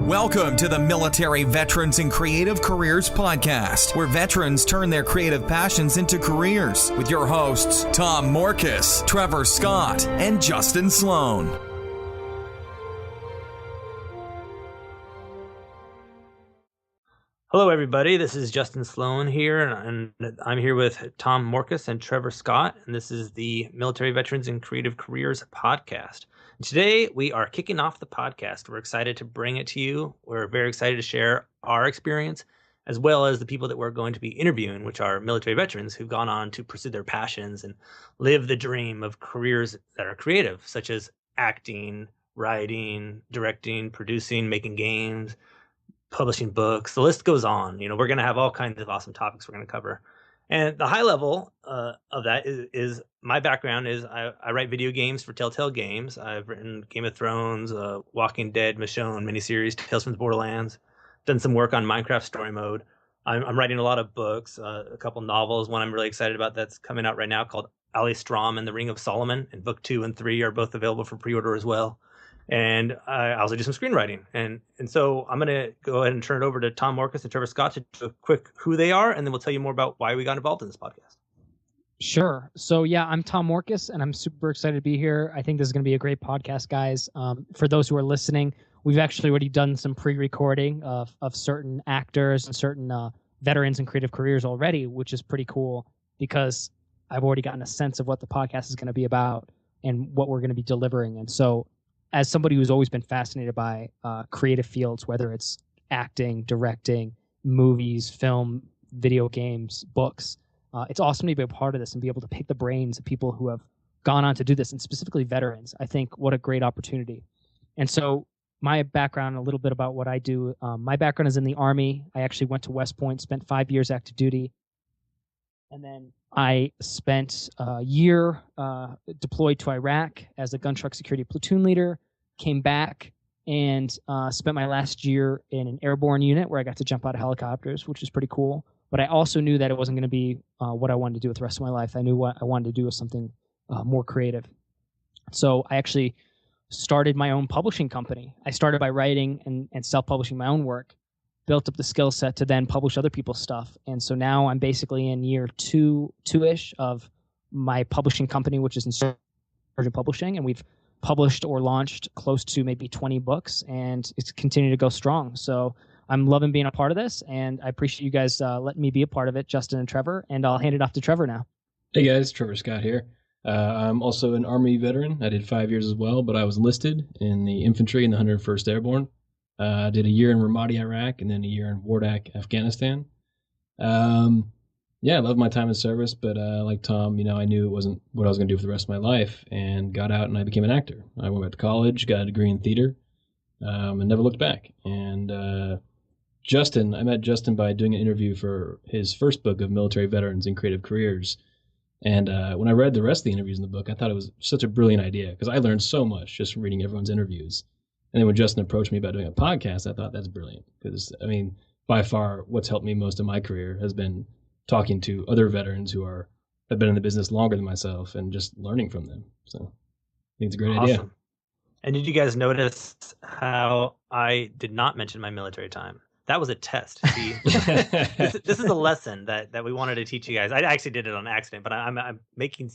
Welcome to the Military Veterans and Creative Careers Podcast, where veterans turn their creative passions into careers, with your hosts, Tom Morkes, Trevor Scott, and Justin Sloan. Hello, everybody. This is Justin Sloan here, and I'm here with Tom Morkes and Trevor Scott, and this is the Military Veterans and Creative Careers Podcast. Today, we are kicking off the podcast. We're excited to bring it to you. We're very excited to share our experience, as well as the people that we're going to be interviewing, which are military veterans who've gone on to pursue their passions and live the dream of careers that are creative, such as acting, writing, directing, producing, making games, publishing books. The list goes on. We're going to have all kinds of awesome topics we're going to cover. And the high level of that is my background is I write video games for Telltale Games. I've written Game of Thrones, Walking Dead, Michonne miniseries, Tales from the Borderlands. Done some work on Minecraft Story Mode. I'm writing a lot of books, a couple novels. One I'm really excited about that's coming out right now called Ali Strom and the Ring of Solomon. And book 2 and 3 are both available for pre-order as well. And I also do some screenwriting. And so I'm going to go ahead and turn it over to Tom Morkes and Trevor Scott to do a quick who they are, and then we'll tell you more about why we got involved in this podcast. Sure. So, yeah, I'm Tom Morkes, and I'm super excited to be here. I think this is going to be a great podcast, guys. For those who are listening, we've actually already done some pre-recording of certain actors and certain veterans and creative careers already, which is pretty cool because I've already gotten a sense of what the podcast is going to be about and what we're going to be delivering. And so, as somebody who's always been fascinated by creative fields, whether it's acting, directing, movies, film, video games, books, it's awesome to be a part of this and be able to pick the brains of people who have gone on to do this, and specifically veterans. I think what a great opportunity. And so my background, a little bit about what I do. My background is in the Army. I actually went to West Point, spent 5 years active duty. And then I spent a year deployed to Iraq as a gun truck security platoon leader, came back and spent my last year in an airborne unit where I got to jump out of helicopters, which was pretty cool. But I also knew that it wasn't going to be what I wanted to do with the rest of my life. I knew what I wanted to do was something more creative. So I actually started my own publishing company. I started by writing and self-publishing my own work, built up the skill set to then publish other people's stuff. And so now I'm basically in year two-ish of my publishing company, which is Sergeant Publishing. And we've published or launched close to maybe 20 books, and it's continuing to go strong. So I'm loving being a part of this, and I appreciate you guys letting me be a part of it, Justin and Trevor. And I'll hand it off to Trevor now. Hey guys, Trevor Scott here. I'm also an Army veteran. I did 5 years as well, but I was enlisted in the infantry in the 101st Airborne. I did a year in Ramadi, Iraq, and then a year in Wardak, Afghanistan. I love my time in service, but like Tom, I knew it wasn't what I was going to do for the rest of my life, and got out and I became an actor. I went back to college, got a degree in theater, and never looked back. And I met Justin by doing an interview for his first book of military veterans and creative careers. And when I read the rest of the interviews in the book, I thought it was such a brilliant idea because I learned so much just from reading everyone's interviews. And then when Justin approached me about doing a podcast, I thought that's brilliant because, by far what's helped me most in my career has been talking to other veterans who have been in the business longer than myself and just learning from them. So I think it's a great idea. And did you guys notice how I did not mention my military time? That was a test. See, this is a lesson that we wanted to teach you guys. I actually did it on accident, but I'm making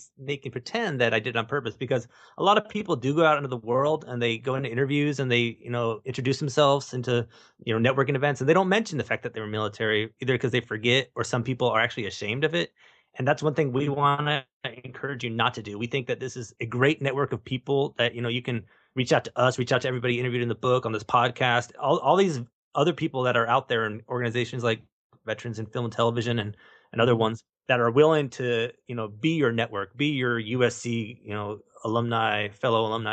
pretend that I did it on purpose because a lot of people do go out into the world and they go into interviews and they introduce themselves into networking events, and they don't mention the fact that they were military, either because they forget or some people are actually ashamed of it. And that's one thing we want to encourage you not to do. We think that this is a great network of people that you can reach out to us, reach out to everybody interviewed in the book, on this podcast, all these other people that are out there in organizations like Veterans in Film and Television and other ones that are willing to, be your network, be your USC, fellow alumni.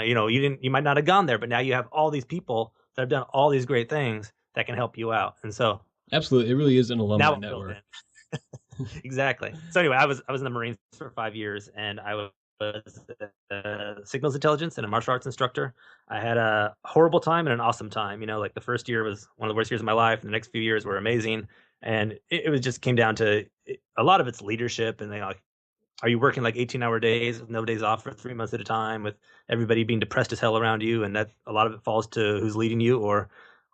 You might not have gone there, but now you have all these people that have done all these great things that can help you out. And so absolutely, it really is an alumni network. Exactly. So anyway, I was in the Marines for 5 years, and I was a signals intelligence and a martial arts instructor. I had a horrible time and an awesome time. Like the first year was one of the worst years of my life, and the next few years were amazing. And it was just came down to a lot of it's leadership, and are you working like 18-hour days with no days off for 3 months at a time, with everybody being depressed as hell around you, and that a lot of it falls to who's leading you, or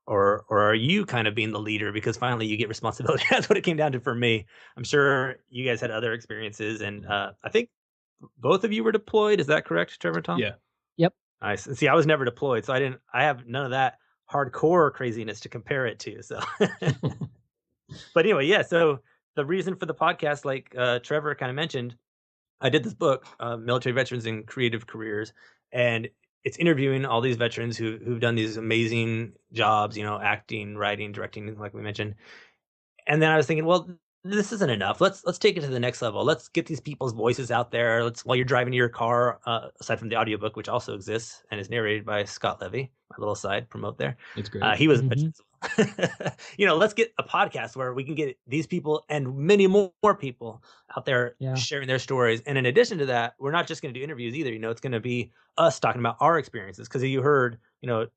or are you kind of being the leader because finally you get responsibility? That's what it came down to for me. I'm sure you guys had other experiences, and I think both of you were deployed. Is that correct, Trevor and Tom? Yeah. Yep. Nice. See, I was never deployed, so I have none of that hardcore craziness to compare it to. So, but anyway, yeah. So the reason for the podcast, like Trevor kind of mentioned, I did this book, Military Veterans and Creative Careers, and it's interviewing all these veterans who've done these amazing jobs, acting, writing, directing, like we mentioned. And then I was thinking, well, this isn't enough. Let's take it to the next level. Let's get these people's voices out there. While you're driving to your car, aside from the audiobook, which also exists and is narrated by Scott Levy, my little side promote there. It's great. He was a veteran as well. Let's get a podcast where we can get these people and many more people out there sharing their stories. And in addition to that, we're not just going to do interviews either. It's going to be us talking about our experiences. Because you heard,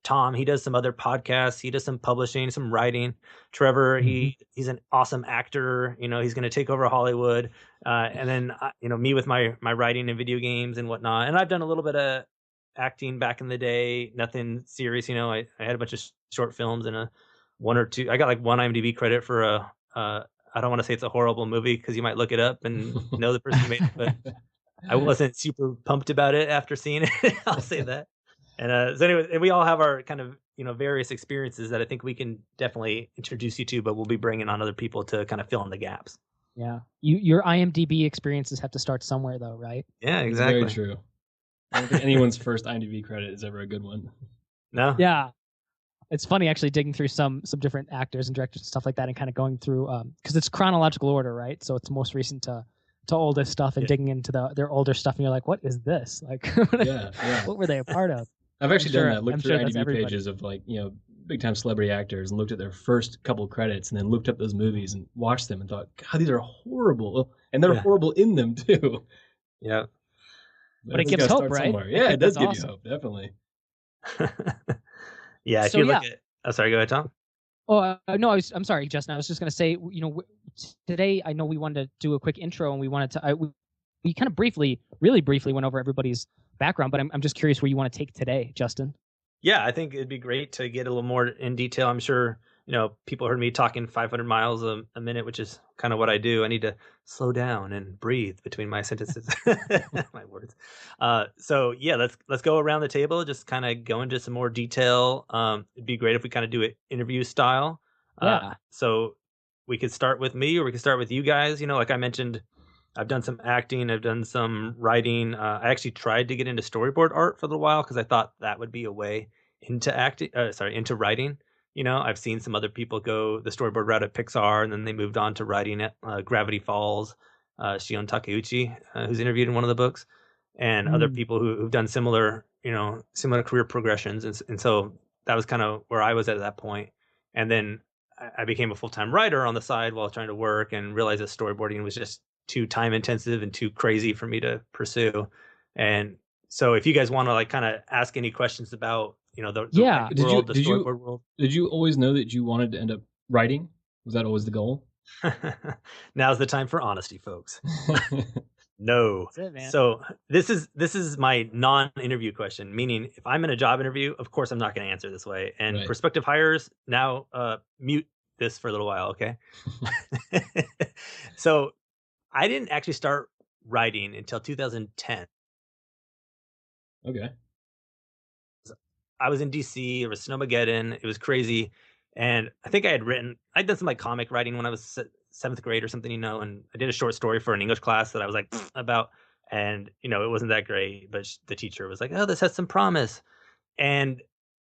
Tom, he does some other podcasts. He does some publishing, some writing. Trevor, he's an awesome actor. He's going to take over Hollywood. And then, me with my writing and video games and whatnot. And I've done a little bit of acting back in the day, nothing serious. I had a bunch of short films and one or two. I got like one IMDb credit for I don't want to say it's a horrible movie because you might look it up and know the person who made it, but I wasn't super pumped about it after seeing it. I'll say that. And so anyway, and we all have our kind of various experiences that I think we can definitely introduce you to, but we'll be bringing on other people to kind of fill in the gaps. Yeah, your IMDb experiences have to start somewhere, though, right? Yeah, exactly. Very true. I don't think anyone's first IMDb credit is ever a good one. No. Yeah. It's funny actually digging through some different actors and directors and stuff like that and kind of going through because it's chronological order, right? So it's most recent to oldest stuff and digging into their older stuff and you're like, what is this? Like, what were they a part of? I've actually done that. Looked through IMDb pages of big time celebrity actors and looked at their first couple credits and then looked up those movies and watched them and thought, God, these are horrible, and they're horrible in them too. Yeah. But it gives hope, right? Somewhere. Yeah, it does give you hope, definitely. Yeah, if you look at... Oh, sorry, go ahead, Tom. Oh, no, I'm sorry, Justin. I was just going to say, today I know we wanted to do a quick intro and we wanted to... we kind of really briefly went over everybody's background, but I'm just curious where you want to take today, Justin. Yeah, I think it'd be great to get a little more in detail. I'm sure, people heard me talking 500 miles a minute, which is kind of what I do. I need to slow down and breathe between my sentences, my words. So yeah, let's go around the table, just kind of go into some more detail. It'd be great if we kind of do it interview style. So we could start with me or we could start with you guys. Like I mentioned, I've done some acting, I've done some writing. I actually tried to get into storyboard art for a little while because I thought that would be a way into into writing. I've seen some other people go the storyboard route at Pixar, and then they moved on to writing at Gravity Falls. Shion Takeuchi, who's interviewed in one of the books, and other people who've done similar career progressions. And so that was kind of where I was at that point. And then I became a full-time writer on the side while trying to work and realized that storyboarding was just too time intensive and too crazy for me to pursue. And so if you guys want to kind of ask any questions about, the storyboard world. Did you always know that you wanted to end up writing? Was that always the goal? Now's the time for honesty, folks. No. That's it, man. So this is my non-interview question, meaning if I'm in a job interview, of course I'm not going to answer this way. And prospective hires, now mute this for a little while, okay? So I didn't actually start writing until 2010. Okay. I was in DC. It was Snowmageddon. It was crazy. And I think I'd done some comic writing when I was 7th grade or something, and I did a short story for an English class that I was about, and, it wasn't that great, but the teacher was like, oh, this has some promise. And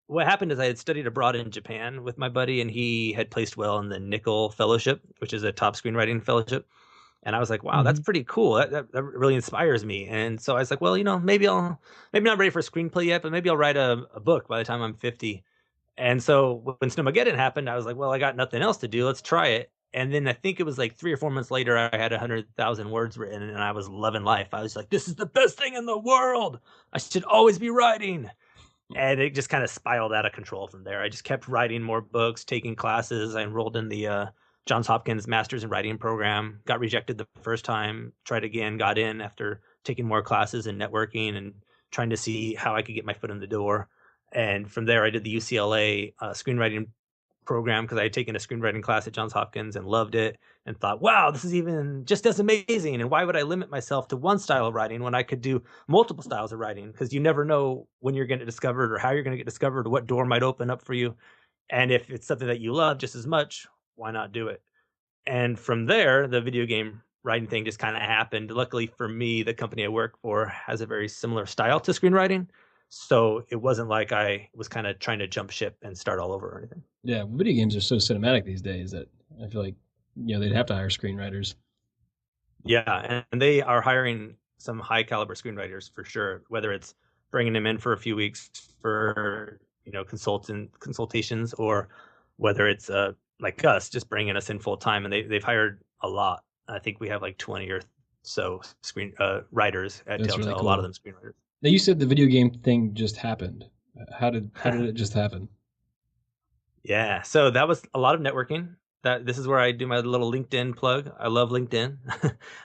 what happened is I had studied abroad in Japan with my buddy, and he had placed well in the Nickel Fellowship, which is a top screenwriting fellowship. And I was like, wow, that's pretty cool. That really inspires me. And so I was like, well, maybe not ready for a screenplay yet, but maybe I'll write a book by the time I'm 50. And so when Snowmageddon happened, I was like, well, I got nothing else to do. Let's try it. And then I think it was 3 or 4 months later, I had 100,000 words written and I was loving life. I was like, this is the best thing in the world. I should always be writing. And it just kind of spiraled out of control from there. I just kept writing more books, taking classes. I enrolled in the Johns Hopkins Masters in Writing program, got rejected the first time, tried again, got in after taking more classes and networking and trying to see how I could get my foot in the door. And from there, I did the UCLA screenwriting program because I had taken a screenwriting class at Johns Hopkins and loved it and thought, wow, this is even just as amazing. And why would I limit myself to one style of writing when I could do multiple styles of writing? Because you never know when you're going to get discovered or how you're going to get discovered or what door might open up for you. And if it's something that you love just as much, why not do it? And from there, the video game writing thing just kind of happened. Luckily for me, the company I work for has a very similar style to screenwriting. So it wasn't like I was kind of trying to jump ship and start all over or anything. Yeah, video games are so cinematic these days that I feel like, they'd have to hire screenwriters. Yeah, and they are hiring some high caliber screenwriters for sure, whether it's bringing them in for a few weeks for, consultations, or whether it's like us just bringing us in full time. And they've hired a lot. I think we have like 20 or so writers at That's Telltale. really cool. A lot of them screenwriters. Now, you said the video game thing just happened. How did it just happen? Yeah, so that was a lot of networking. This is where I do my little LinkedIn plug. I love LinkedIn.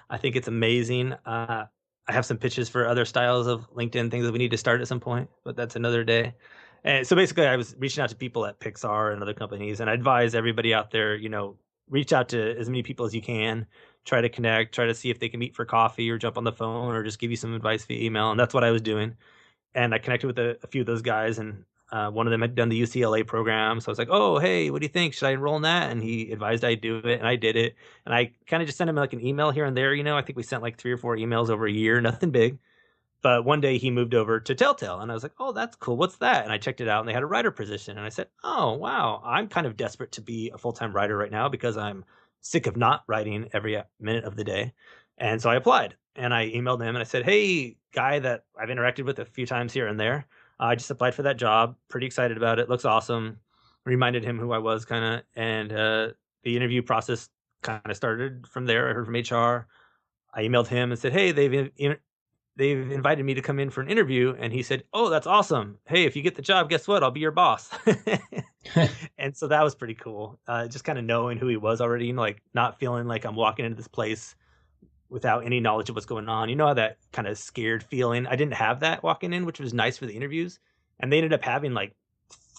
I think it's amazing. I have some pitches for other styles of LinkedIn things that we need to start at some point, but that's another day. And so basically, I was reaching out to people at Pixar and other companies, and I advise everybody out there, reach out to as many people as you can, try to connect, try to see if they can meet for coffee or jump on the phone or just give you some advice via email. And that's what I was doing. And I connected with a few of those guys, and one of them had done the UCLA program. So I was like, oh, hey, what do you think? Should I enroll in that? And he advised I do it, and I did it. And I kind of just sent him like an email here and there. I think we sent like 3 or 4 emails over a year, nothing big. But one day he moved over to Telltale, and I was like, oh, that's cool. What's that? And I checked it out, and they had a writer position. And I said, oh, wow, I'm kind of desperate to be a full-time writer right now because I'm sick of not writing every minute of the day. And so I applied, and I emailed him, and I said, hey, guy that I've interacted with a few times here and there, I just applied for that job. Pretty excited about it. Looks awesome. Reminded him who I was kind of. And the interview process kind of started from there. I heard from HR. I emailed him and said, hey, they've invited me to come in for an interview. And he said, oh, that's awesome. Hey, if you get the job, guess what? I'll be your boss. And so that was pretty cool. Just kind of knowing who he was already, like not feeling like I'm walking into this place without any knowledge of what's going on. How that kind of scared feeling? I didn't have that walking in, which was nice for the interviews. And they ended up having like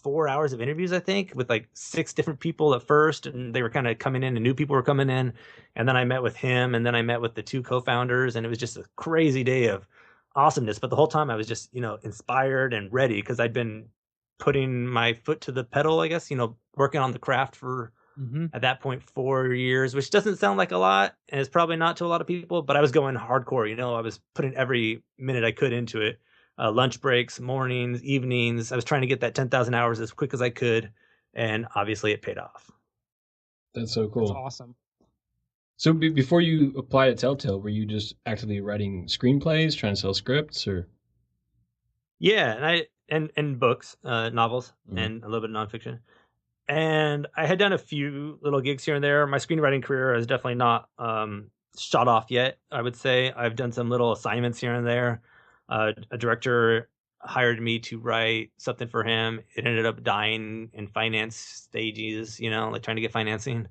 4 hours of interviews, I think, with like 6 different people at first. And they were kind of coming in and new people were coming in. And then I met with him, and then I met with the 2 co-founders, and it was just a crazy day of awesomeness. But the whole time I was just, inspired and ready because I'd been putting my foot to the pedal, I guess, working on the craft for at that point 4 years, which doesn't sound like a lot, and it's probably not to a lot of people, but I was going hardcore. I was putting every minute I could into it. Lunch breaks, mornings, evenings. I was trying to get that 10,000 hours as quick as I could, and obviously it paid off. That's so cool. That's awesome. So before you applied at Telltale, were you just actively writing screenplays, trying to sell scripts, or? Yeah, and books, novels, and a little bit of nonfiction. And I had done a few little gigs here and there. My screenwriting career is definitely not shot off yet, I would say. I've done some little assignments here and there. A director hired me to write something for him. It ended up dying in finance stages, like trying to get financing.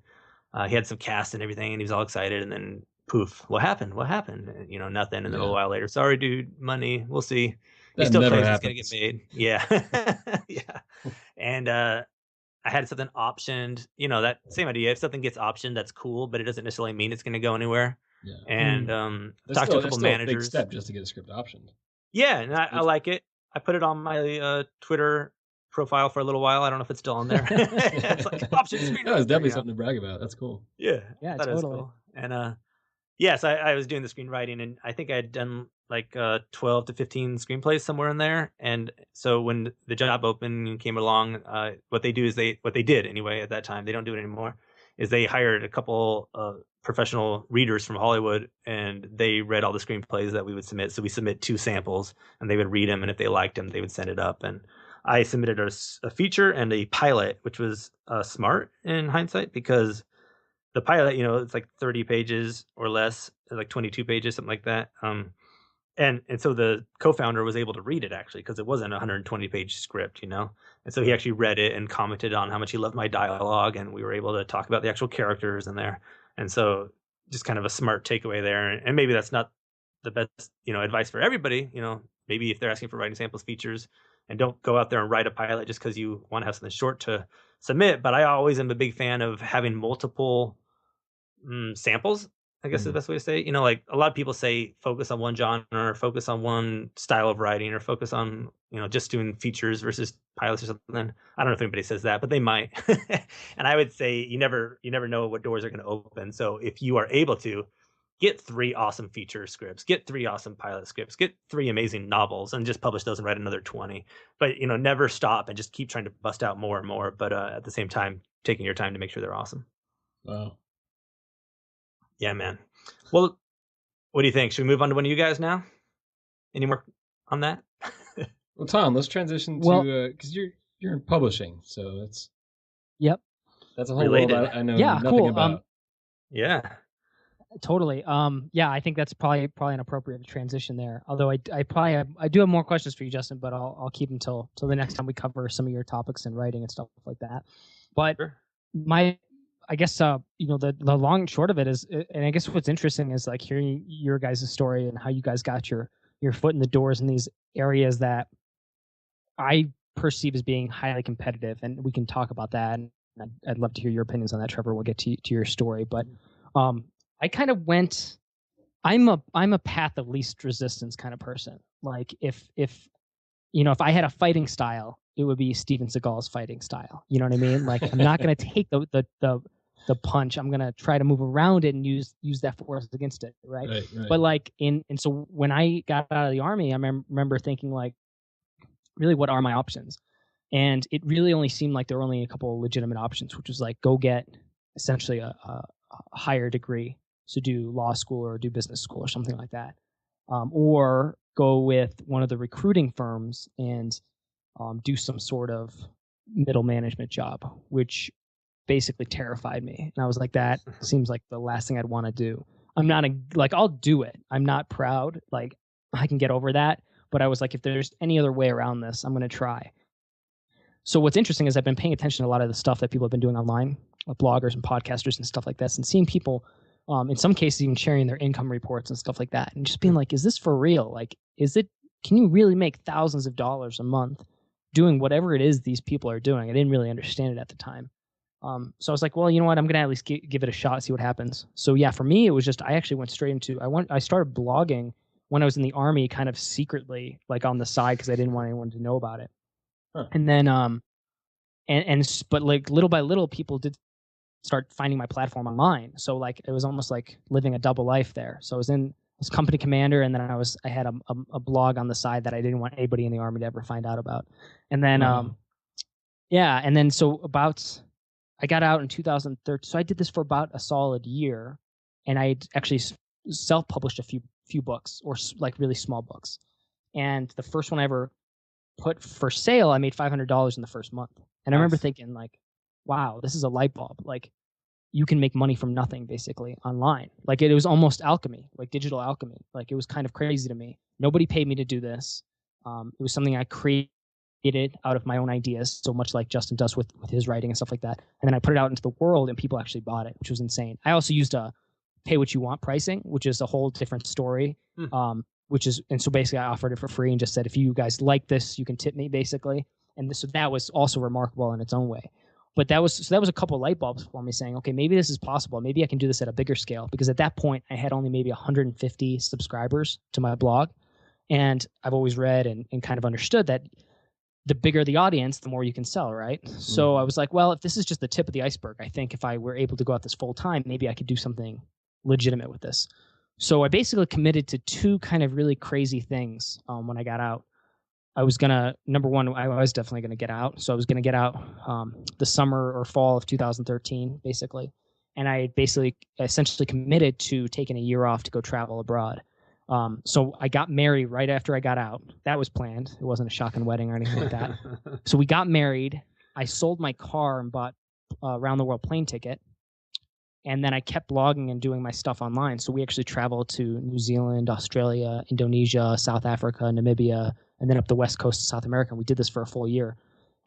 He had some cast and everything, and he was all excited. And then, poof, what happened? And, nothing. And then a while later, sorry, dude, money, we'll see. He still claims it's going to get made. Yeah. Yeah. And I had something optioned, that same idea. If something gets optioned, that's cool, but it doesn't necessarily mean it's going to go anywhere. Yeah. And talked to a couple managers. A big step just to get a script optioned. Yeah, and I like it. I put it on my Twitter profile for a little while. I don't know if it's still on there. It's like option screen. No, it's definitely something to brag about. That's cool. Yeah, totally. Cool. And yes, I was doing the screenwriting, and I think I had done like 12 to 15 screenplays somewhere in there. And so when the job opened and came along, what they did anyway at that time, they don't do it anymore, is they hired a couple professional readers from Hollywood, and they read all the screenplays that we would submit. So we submit 2 samples, and they would read them, and if they liked them, they would send it up. And I submitted a feature and a pilot, which was smart in hindsight, because the pilot, it's like 30 pages or less, like 22 pages, something like that. And so the co-founder was able to read it, actually, because it wasn't a 120-page script, And so he actually read it and commented on how much he loved my dialogue, and we were able to talk about the actual characters in there. And so just kind of a smart takeaway there. And maybe that's not the best, advice for everybody. Maybe if they're asking for writing samples, features, and don't go out there and write a pilot just because you want to have something short to submit. But I always am a big fan of having multiple samples, I guess is the best way to say it. You know, like a lot of people say focus on one genre, or focus on one style of writing, or focus on, you know, just doing features versus pilots or something. I don't know if anybody says that, but they might. And I would say you never know what doors are going to open. So if you are able to get 3 awesome feature scripts, get 3 awesome pilot scripts, get 3 amazing novels, and just publish those and write another 20. But, you know, never stop and just keep trying to bust out more and more. But at the same time, taking your time to make sure they're awesome. Wow. Yeah, man. Well, what do you think? Should we move on to one of you guys now? Any more on that? Well, Tom, let's transition to because you're in publishing, so that's that's a whole related world I know nothing cool. about. Yeah, totally. Yeah, I think that's probably an appropriate transition there. Although I do have more questions for you, Justin, but I'll keep them till the next time we cover some of your topics in writing and stuff like that. But sure. I guess you know, the long and short of it is, and I guess what's interesting is like hearing your guys' story and how you guys got your foot in the doors in these areas that I perceive as being highly competitive, and we can talk about that. And I'd love to hear your opinions on that, Trevor. We'll get to your story, but I kind of went. I'm a path of least resistance kind of person. Like if you know, if I had a fighting style, it would be Steven Seagal's fighting style. You know what I mean? Like I'm not going to take the punch. I'm going to try to move around it and use that force against it. Right. But like and so when I got out of the Army, I remember thinking like, really, what are my options? And it really only seemed like there were only a couple of legitimate options, which was like, go get essentially a higher degree. So do law school or do business school or something like that. Or go with one of the recruiting firms and do some sort of middle management job, which basically terrified me. And I was like, that seems like the last thing I'd want to do. I'm not I'll do it. I'm not proud. Like I can get over that. But I was like, if there's any other way around this, I'm going to try. So what's interesting is I've been paying attention to a lot of the stuff that people have been doing online, like bloggers and podcasters and stuff like this, and seeing people, in some cases, even sharing their income reports and stuff like that, and just being like, is this for real? Like, can you really make thousands of dollars a month doing whatever it is these people are doing? I didn't really understand it at the time. So I was like, well, you know what? I'm going to at least give it a shot, see what happens. So yeah, for me, it was just, I actually went straight into, I started blogging when I was in the Army, kind of secretly, like on the side, because I didn't want anyone to know about it. Huh. And then, but like little by little, people did start finding my platform online. So like it was almost like living a double life there. So I was company commander, and then I had a blog on the side that I didn't want anybody in the Army to ever find out about. And then, and then I got out in 2013. So I did this for about a solid year, and I actually self-published a few books, or like really small books. And the first one I ever put for sale, I made $500 in the first month. And I remember thinking like, wow, this is a light bulb. Like you can make money from nothing basically online. Like it was almost alchemy, like digital alchemy. Like it was kind of crazy to me. Nobody paid me to do this. It was something I created out of my own ideas, so much like Justin does with his writing and stuff like that. And then I put it out into the world and people actually bought it, which was insane. I also used a pay what you want pricing, which is a whole different story. And so basically I offered it for free and just said, if you guys like this, you can tip me basically. And so that was also remarkable in its own way. But that was a couple of light bulbs for me saying, okay, maybe this is possible. Maybe I can do this at a bigger scale, because at that point I had only maybe 150 subscribers to my blog. And I've always read and kind of understood that the bigger the audience, the more you can sell, right? So I was like, well, if this is just the tip of the iceberg, I think if I were able to go at this full time, maybe I could do something legitimate with this. So I basically committed to 2 kind of really crazy things when I got out. I was number one, I was definitely going to get out. So I was going to get out the summer or fall of 2013, basically. And I essentially committed to taking a year off to go travel abroad. So I got married right after I got out. That was planned. It wasn't a shotgun wedding or anything like that. So we got married. I sold my car and bought a round the world plane ticket. And then I kept blogging and doing my stuff online. So we actually traveled to New Zealand, Australia, Indonesia, South Africa, Namibia, and then up the west coast of South America. And we did this for a full year.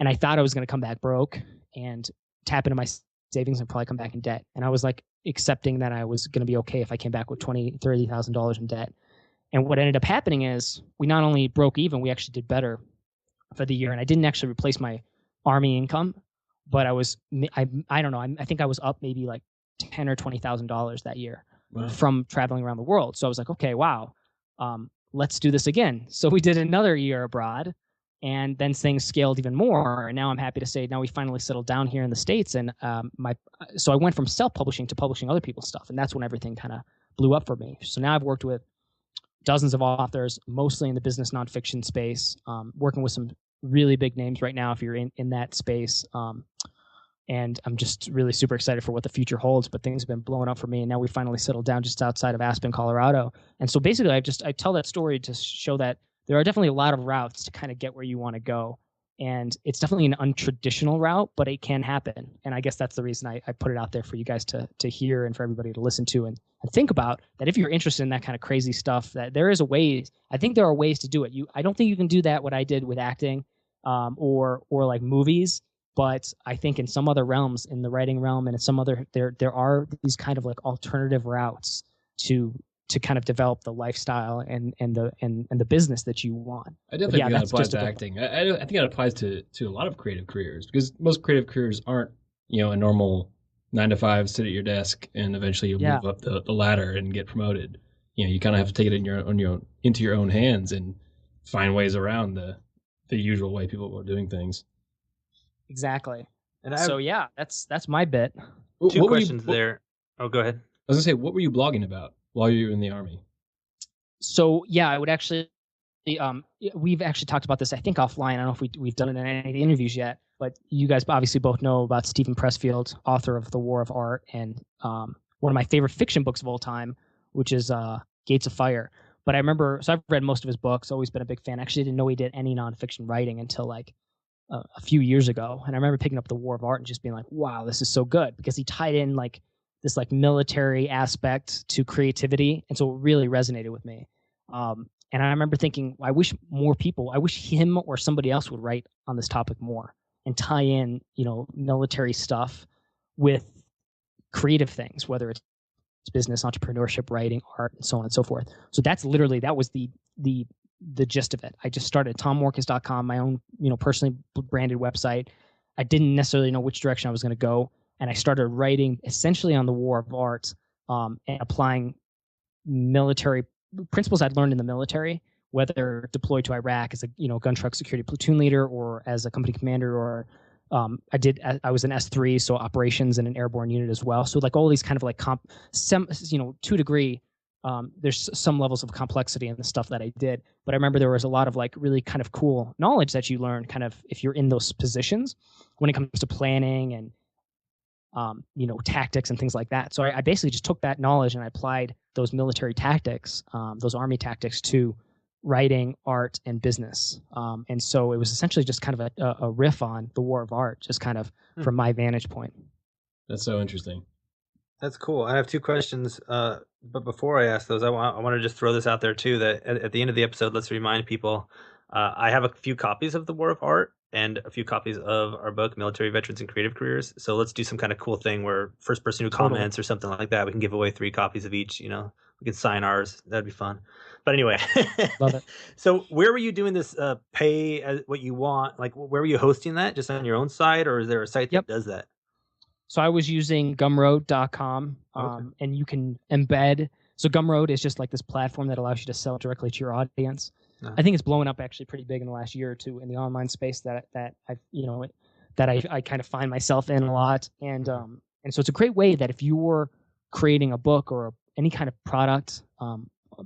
And I thought I was going to come back broke and tap into my savings and probably come back in debt. And I was like accepting that I was going to be okay if I came back with $20,000, $30,000 in debt. And what ended up happening is we not only broke even, we actually did better. for the year, and I didn't actually replace my Army income, but I don't know, I think I was up maybe like $10,000 or $20,000 that year from traveling around the world. So I was like, okay, wow, let's do this again. So we did another year abroad, and then things scaled even more. And now I'm happy to say now we finally settled down here in the States. And so I went from self-publishing to publishing other people's stuff. And that's when everything kind of blew up for me. So now I've worked with dozens of authors, mostly in the business nonfiction space, working with some really big names right now if you're in that space. And I'm just really super excited for what the future holds, but things have been blowing up for me. And now we finally settled down just outside of Aspen, Colorado. And so basically I tell that story to show that there are definitely a lot of routes to kind of get where you want to go. And it's definitely an untraditional route, but it can happen. And I guess that's the reason I put it out there for you guys to hear and for everybody to listen to and think about that. If you're interested in that kind of crazy stuff, that there is a way. I think there are ways to do it. I don't think you can do that what I did with acting or like movies. But I think in some other realms, in the writing realm and in some other, there are these kind of like alternative routes to kind of develop the lifestyle and the business that you want. I definitely think that applies to acting. I think that applies to a lot of creative careers, because most creative careers aren't, a normal 9-to-5, sit at your desk and eventually you'll move up the ladder and get promoted. You kind of have to take it into your own hands and find ways around the usual way people are doing things. Exactly. And so that's my bit. Two questions there. Oh, go ahead. I was gonna say, what were you blogging about while you were in the Army? So I would actually, we've actually talked about this, I think, offline. I don't know if we've done it in any of the interviews yet, but you guys obviously both know about Stephen Pressfield, author of The War of Art, and one of my favorite fiction books of all time, which is Gates of Fire. But I remember, so I've read most of his books, always been a big fan. Actually didn't know he did any nonfiction writing until like a few years ago. And I remember picking up The War of Art and just being like, wow, this is so good, because he tied in like this like military aspect to creativity. And so it really resonated with me. And I remember thinking, I wish him or somebody else would write on this topic more and tie in, military stuff with creative things, whether it's business, entrepreneurship, writing, art, and so on and so forth. So that was the gist of it. I just started tommorkes.com, my own, personally branded website. I didn't necessarily know which direction I was going to go. And I started writing essentially on the War of Art, and applying military principles I'd learned in the military, whether deployed to Iraq as a, gun truck security platoon leader or as a company commander, or I was an S3, so operations in an airborne unit as well. So like all these kind of like to a degree, there's some levels of complexity in the stuff that I did, but I remember there was a lot of like really kind of cool knowledge that you learn kind of if you're in those positions when it comes to planning and, tactics and things like that. So I basically just took that knowledge and I applied those military tactics, those Army tactics to writing, art, and business. And so it was essentially just kind of a riff on The War of Art, just kind of from my vantage point. That's so interesting. That's cool. I have two questions, but before I ask those, I want to just throw this out there too, that at the end of the episode, let's remind people, I have a few copies of The War of Art and a few copies of our book, Military Veterans and Creative Careers. So let's do some kind of cool thing where first person who comments or something like that, we can give away 3 copies of each, we can sign ours. That'd be fun. But anyway, love it. So where were you doing this pay as what you want? Like where were you hosting that? Just on your own site, or is there a site that does that? So I was using Gumroad.com, and you can embed. So Gumroad is just like this platform that allows you to sell directly to your audience. I think it's blowing up actually pretty big in the last year or two in the online space that I kind of find myself in a lot. And so it's a great way that if you were creating a book or any kind of product,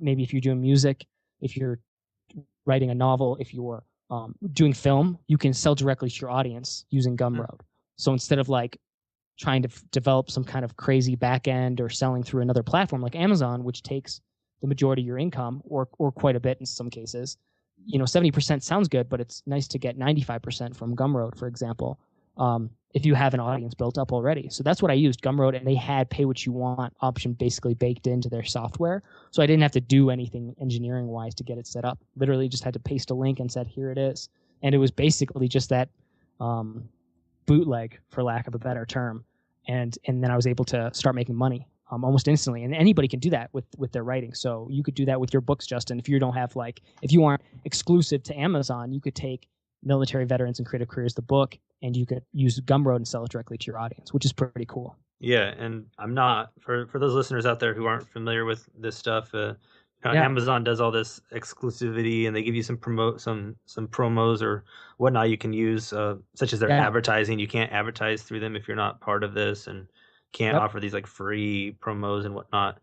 maybe if you're doing music, if you're writing a novel, if you're doing film, you can sell directly to your audience using Gumroad. So instead of like trying to develop some kind of crazy back end or selling through another platform like Amazon, which takes the majority of your income or quite a bit in some cases, 70% sounds good, but it's nice to get 95% from Gumroad, for example, if you have an audience built up already. So that's what I used, Gumroad, and they had pay what you want option basically baked into their software. So I didn't have to do anything engineering wise to get it set up. Literally just had to paste a link and said, here it is. And it was basically just that bootleg, for lack of a better term. And then I was able to start making money almost instantly. And anybody can do that with their writing. So you could do that with your books, Justin. If you don't have if you aren't exclusive to Amazon, you could take Military Veterans and Creative Careers, the book, and you could use Gumroad and sell it directly to your audience, which is pretty cool. Yeah, and I'm not for those listeners out there who aren't familiar with this stuff. Amazon does all this exclusivity, and they give you some promos or whatnot you can use, such as their advertising. You can't advertise through them if you're not part of this, and can't offer these like free promos and whatnot.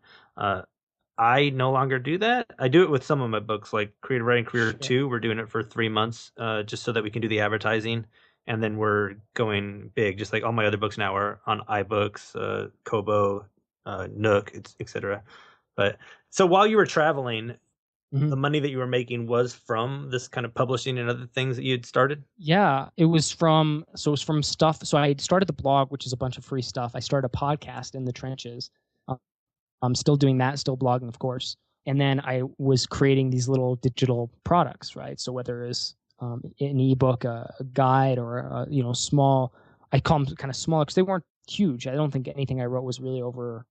I no longer do that. I do it with some of my books, like Creative Writing Career 2. We're doing it for 3 months, just so that we can do the advertising. And then we're going big, just like all my other books now are on iBooks, Kobo, Nook, etc. But so while you were traveling, the money that you were making was from this kind of publishing and other things that you had started? Yeah, it was from stuff. So I started the blog, which is a bunch of free stuff. I started a podcast, In the Trenches. I'm still doing that, still blogging, of course. And then I was creating these little digital products, right? So whether it's an ebook, a guide, or small, I call them kind of smaller because they weren't huge. I don't think anything I wrote was really over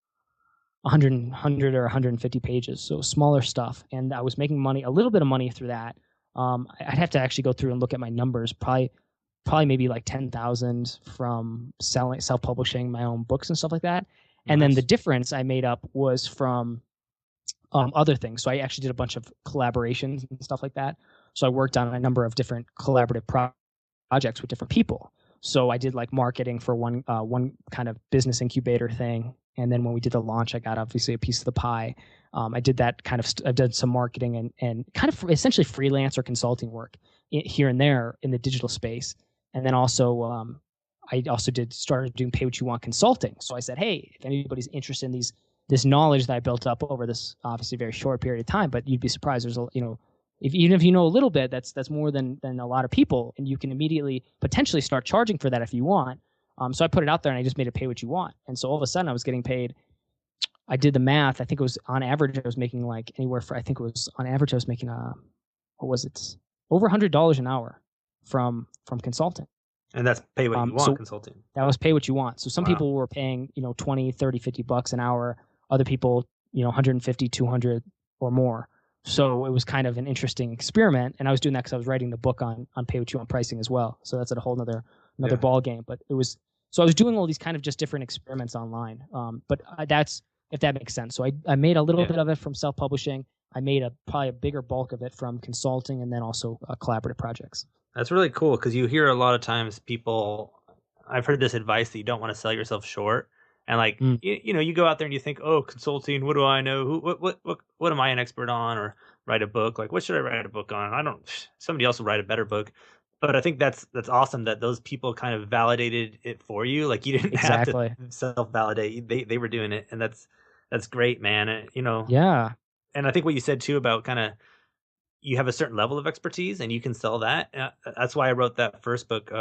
100 or 150 pages, so smaller stuff. And I was making money, a little bit of money through that. I'd have to actually go through and look at my numbers. Probably maybe like 10,000 from self-publishing my own books and stuff like that. And then the difference I made up was from other things. So I actually did a bunch of collaborations and stuff like that. So I worked on a number of different collaborative projects with different people. So I did like marketing for one kind of business incubator thing. And then when we did the launch, I got obviously a piece of the pie. I did that kind of, I did some marketing and kind of essentially freelance or consulting work here and there in the digital space. And then also, I also started doing pay what you want consulting. So I said, hey, if anybody's interested in this knowledge that I built up over this obviously very short period of time, but you'd be surprised. There's even if you know a little bit, that's more than a lot of people, and you can immediately potentially start charging for that if you want. So I put it out there and I just made it pay what you want. And so all of a sudden I was getting paid. I did the math. I think it was on average, I was making like anywhere for, I think it was on average, I was making over $100 an hour from consulting. And that's pay what you want consulting. That was pay what you want. So some people were paying, 20, 30, $50 an hour. Other people, 150, 200 or more. So it was kind of an interesting experiment. And I was doing that because I was writing the book on pay what you want pricing as well. So that's a whole another ball game. But it was, so I was doing all these kind of just different experiments online. But that's, if that makes sense. So I made a little bit of it from self-publishing. I made probably a bigger bulk of it from consulting and then also collaborative projects. That's really cool because you hear a lot of times I've heard this advice that you don't want to sell yourself short. And like, you go out there and you think, oh, consulting, what do I know? What am I an expert on? Or write a book? Like, what should I write a book on? Somebody else will write a better book. But I think that's awesome that those people kind of validated it for you. Like you didn't have to self-validate. They were doing it. And that's great, man. Yeah. And I think what you said too about kind of, you have a certain level of expertise and you can sell that. That's why I wrote that first book,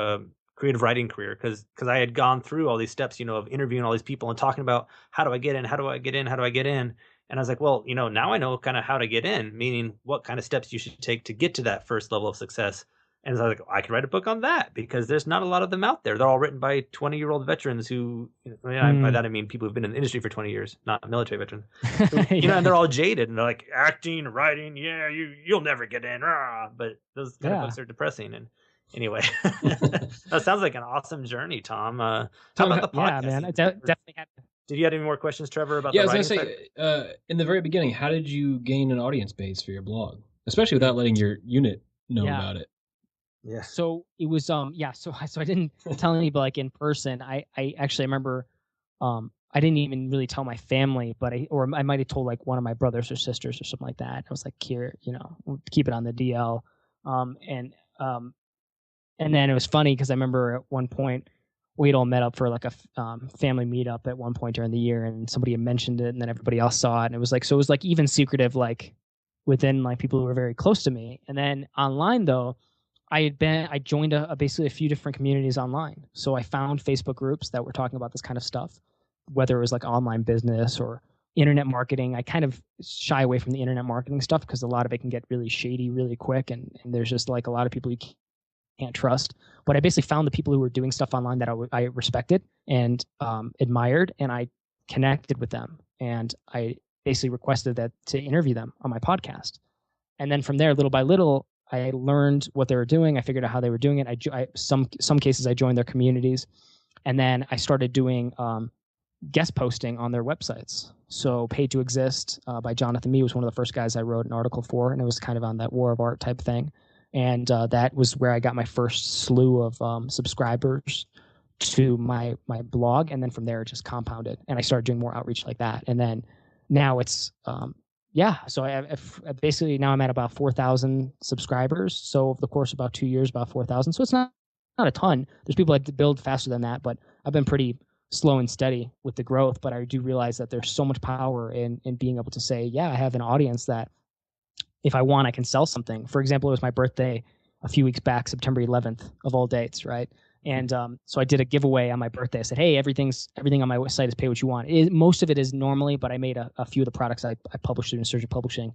Creative Writing Career, because I had gone through all these steps, of interviewing all these people and talking about how do I get in? And I was like, well, now I know kind of how to get in, meaning what kind of steps you should take to get to that first level of success. And so I was like, I could write a book on that because there's not a lot of them out there. They're all written by 20-year-old veterans who, by that I mean people who've been in the industry for 20 years, not military veterans. And they're all jaded and they're like acting, writing, you'll never get in. But those kind of books are depressing. And anyway, that sounds like an awesome journey, Tom. How about the podcast? Yeah, man, I definitely had. Did you have any more questions, Trevor, about the writing? I was going to say, in the very beginning, how did you gain an audience base for your blog, especially without letting your unit know about it? Yeah. So it was so I didn't tell anybody like in person. I actually remember I didn't even really tell my family, but I might have told like one of my brothers or sisters or something like that. I was like, here, keep it on the DL. And then it was funny because I remember at one point we'd all met up for like a family meetup at one point during the year, and somebody had mentioned it, and then everybody else saw it, and it was like even secretive, like within like people who were very close to me. And then online though, I joined basically a few different communities online. So I found Facebook groups that were talking about this kind of stuff, whether it was like online business or internet marketing. I kind of shy away from the internet marketing stuff because a lot of it can get really shady really quick. And there's just like a lot of people you can't trust. But I basically found the people who were doing stuff online that I respected and admired, and I connected with them. And I basically requested that to interview them on my podcast. And then from there, little by little, I learned what they were doing. I figured out how they were doing it. Some cases I joined their communities, and then I started doing guest posting on their websites. So Paid to Exist by Jonathan Mee was one of the first guys I wrote an article for, and it was kind of on that war of art type thing. And that was where I got my first slew of subscribers to my blog, and then from there it just compounded, and I started doing more outreach like that. And then now it's so I basically now I'm at about 4,000 subscribers. So over the course of about 2 years, about 4,000. So it's not a ton. There's people that build faster than that, but I've been pretty slow and steady with the growth. But I do realize that there's so much power in being able to say, yeah, I have an audience that if I want, I can sell something. For example, it was my birthday a few weeks back, September 11th of all dates, right? And so I did a giveaway on my birthday. I said, hey, everything on my site is pay what you want. Most of it is normally, but I made a few of the products I published through Insurgent Publishing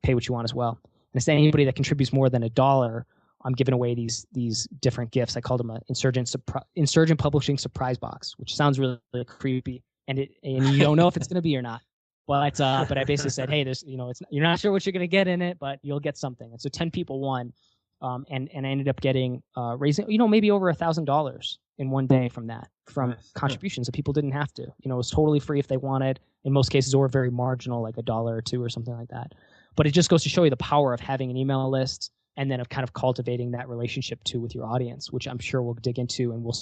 pay what you want as well. And I said anybody that contributes more than $1, I'm giving away these different gifts. I called them an Insurgent Publishing surprise box, which sounds really, really creepy, and you don't know if it's going to be or not. But I basically said, hey, you're not sure what you're going to get in it, but you'll get something. And so 10 people won. And I ended up getting raising, maybe over $1,000 in one day from contributions that people didn't have to. It was totally free if they wanted, in most cases, or very marginal, like $1 or $2 or something like that. But it just goes to show you the power of having an email list, and then of kind of cultivating that relationship too with your audience, which I'm sure we'll dig into, and we'll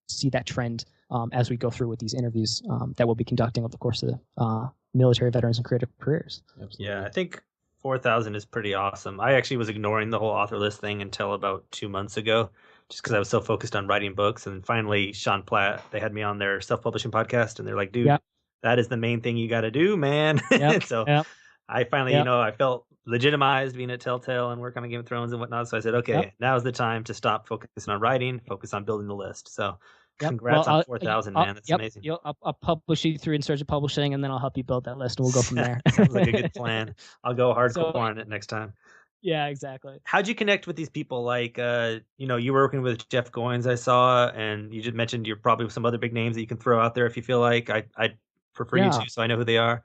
see that trend as we go through with these interviews that we'll be conducting over the course of the military veterans and creative careers. Absolutely. Yeah, I think 4,000 is pretty awesome. I actually was ignoring the whole author list thing until about 2 months ago, just because I was so focused on writing books. And finally, Sean Platt, they had me on their self-publishing podcast, and they're like, dude, that is the main thing you got to do, man. I finally, I felt legitimized being at Telltale and work on Game of Thrones and whatnot. So I said, okay, now's the time to stop focusing on writing, focus on building the list. So congrats on 4,000, man. That's amazing. I'll publish you through Insurgent Publishing, and then I'll help you build that list, and we'll go from there. Sounds like a good plan. I'll go hardcore on it next time. Yeah, exactly. How'd you connect with these people? Like, you were working with Jeff Goins, I saw, and you just mentioned you're probably some other big names that you can throw out there if you feel like. I'd prefer you to, so I know who they are.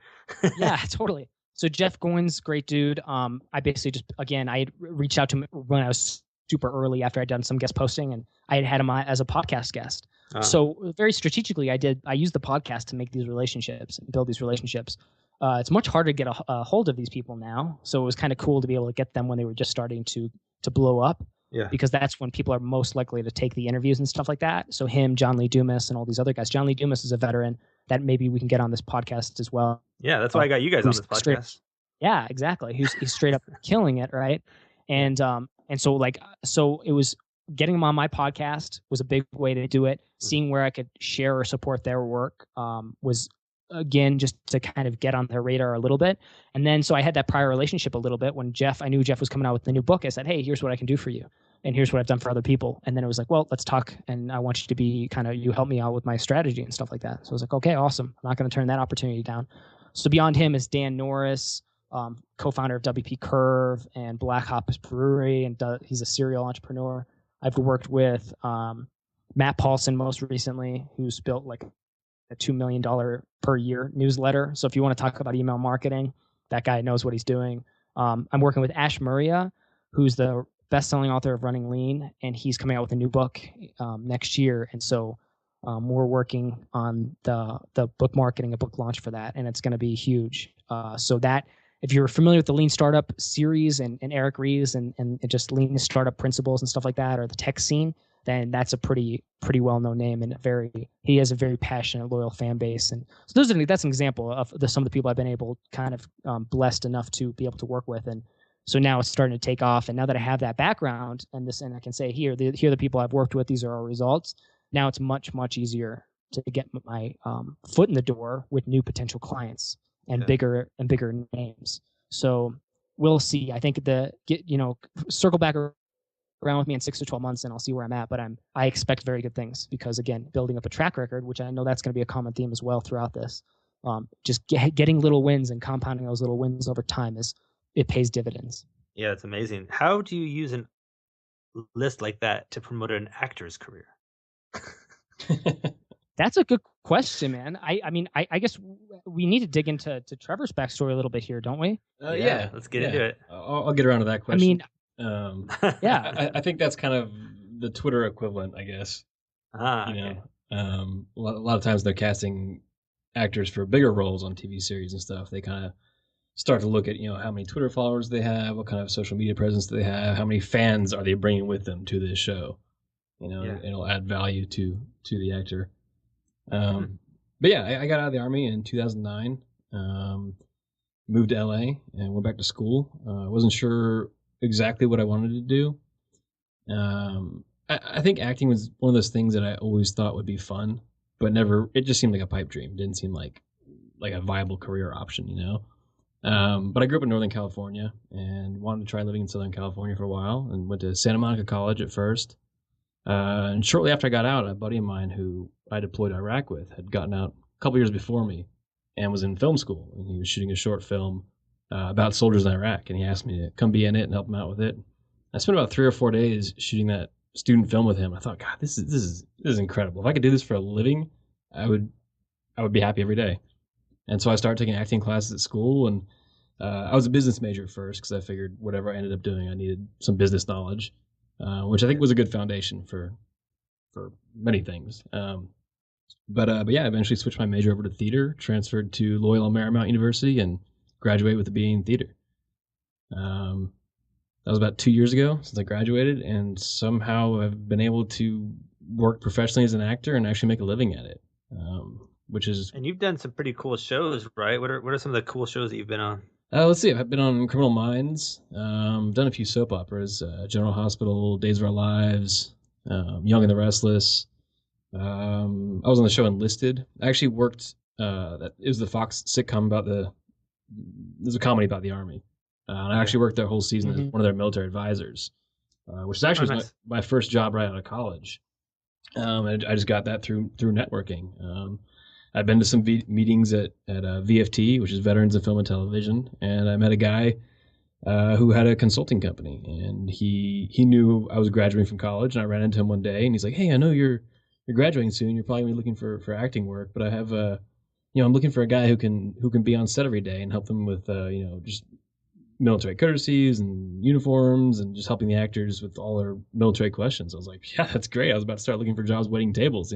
Yeah, totally. So Jeff Goins, great dude. I basically I had reached out to him when I was super early after I'd done some guest posting, and I had him as a podcast guest. So very strategically, I used the podcast to make these relationships and build these relationships. It's much harder to get a hold of these people now. So it was kind of cool to be able to get them when they were just starting to blow up. Yeah. Because that's when people are most likely to take the interviews and stuff like that. So him, John Lee Dumas, and all these other guys. John Lee Dumas is a veteran that maybe we can get on this podcast as well. Yeah, that's why I got you guys on this podcast. Yeah, exactly. He's straight up killing it, right? And so it was getting them on my podcast was a big way to do it. Seeing where I could share or support their work was, again, just to kind of get on their radar a little bit. And then so I had that prior relationship a little bit when I knew Jeff was coming out with the new book. I said, hey, here's what I can do for you, and here's what I've done for other people. And then it was like, well, let's talk, and I want you to be you help me out with my strategy and stuff like that. So I was like, okay, awesome. I'm not going to turn that opportunity down. So beyond him is Dan Norris, co-founder of WP Curve and Black Hops Brewery, and he's a serial entrepreneur. I've worked with Matt Paulson most recently, who's built like a $2 million per year newsletter. So if you want to talk about email marketing, that guy knows what he's doing. I'm working with Ash Murria, who's the best-selling author of Running Lean, and he's coming out with a new book next year. And so we're working on the book marketing, a book launch for that, and it's going to be huge. So that, if you're familiar with the Lean Startup series and Eric Ries and just Lean startup principles and stuff like that, or the tech scene, then that's a pretty well-known name, and he has a very passionate, loyal fan base. And so that's an example of some of the people I've been able, kind of blessed enough to be able to work with. And so now it's starting to take off. And now that I have that background and I can say, here are the people I've worked with, these are our results. Now it's much, much easier to get my foot in the door with new potential clients and bigger names. So we'll see. I think circle back around with me in 6 to 12 months, and I'll see where I'm at. But I expect very good things because, again, building up a track record, which I know that's going to be a common theme as well throughout this. Just getting little wins and compounding those little wins over time it pays dividends. Yeah, it's amazing. How do you use a list like that to promote an actor's career? That's a good question, man. I guess we need to dig into Trevor's backstory a little bit here, don't we? Yeah, let's get into it. I'll get around to that question. Yeah. I think that's kind of the Twitter equivalent, I guess. Okay. A lot of times they're casting actors for bigger roles on TV series and stuff. They kind of start to look at, how many Twitter followers they have, what kind of social media presence do they have, how many fans are they bringing with them to this show. It'll add value to the actor. But yeah, I got out of the Army in 2009, moved to LA and went back to school. I wasn't sure exactly what I wanted to do. I think acting was one of those things that I always thought would be fun, but it just seemed like a pipe dream. It didn't seem like a viable career option, But I grew up in Northern California and wanted to try living in Southern California for a while, and went to Santa Monica College at first. And shortly after I got out, a buddy of mine who I deployed to Iraq with had gotten out a couple years before me and was in film school. And he was shooting a short film about soldiers in Iraq, and he asked me to come be in it and help him out with it. I spent about 3 or 4 days shooting that student film with him. I thought, God, this is incredible. If I could do this for a living, I would be happy every day. And so I started taking acting classes at school, and I was a business major first because I figured whatever I ended up doing, I needed some business knowledge, which I think was a good foundation for many things. But yeah, I eventually switched my major over to theater, transferred to Loyola Marymount University, and graduated with a BA in theater. That was about 2 years ago since I graduated, and somehow I've been able to work professionally as an actor and actually make a living at it, which is... And you've done some pretty cool shows, right? What are some of the cool shows that you've been on? Let's see. I've been on Criminal Minds, done a few soap operas, General Hospital, Days of Our Lives, Young The Restless. I was on the show Enlisted. I actually worked, it was the Fox sitcom there's a comedy about the Army. And I actually worked that whole season as one of their military advisors, which is actually nice. my first job right out of college. And I just got that through networking. I've been to some meetings at VFT, which is Veterans of Film and Television, and I met a guy who had a consulting company, and he knew I was graduating from college, and I ran into him one day, and he's like, "Hey, I know you're graduating soon. You're probably gonna be looking for acting work, but I have I'm looking for a guy who can be on set every day and help them with just military courtesies and uniforms and just helping the actors with all their military questions." I was like, "Yeah, that's great." I was about to start looking for jobs waiting tables,